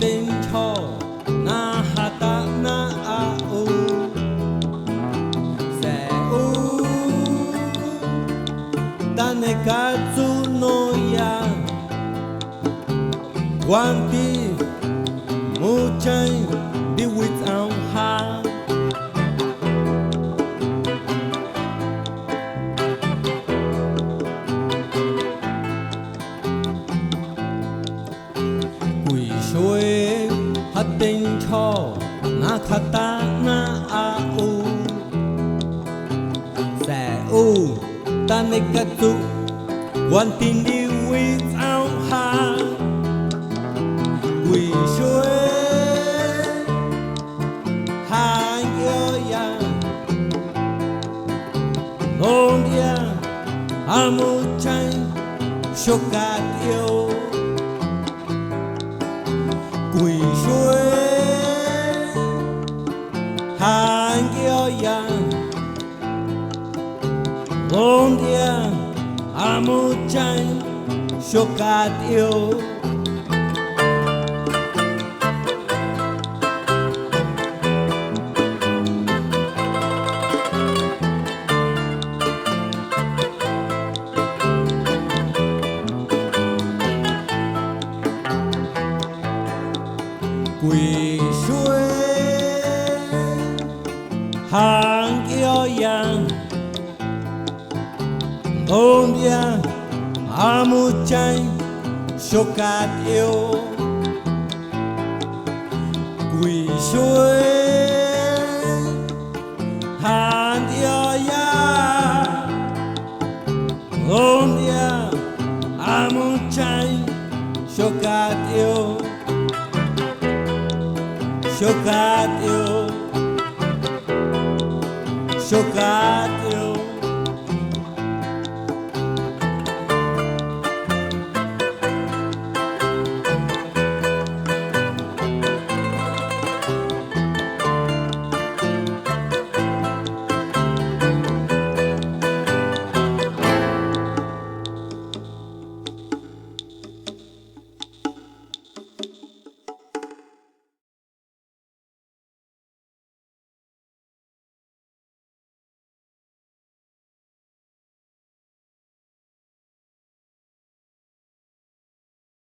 tên cho na hata na a u se u ta ne katsu no ya quanti muchay di without ha Cwii xuee hát tên cho na khata na a u se u ta ne katsu quanti di without ha Cwii xuee Ondia amo chay chocat yêu Cwii xuee hàng yêu ya Ondia amo chay chocat yêu Cwii xuee hàng yêu yang Ondia amo chay chocat yêu Cwii xuee hàng yêu yang Ondia amo chay chocat yêu Chocat yêu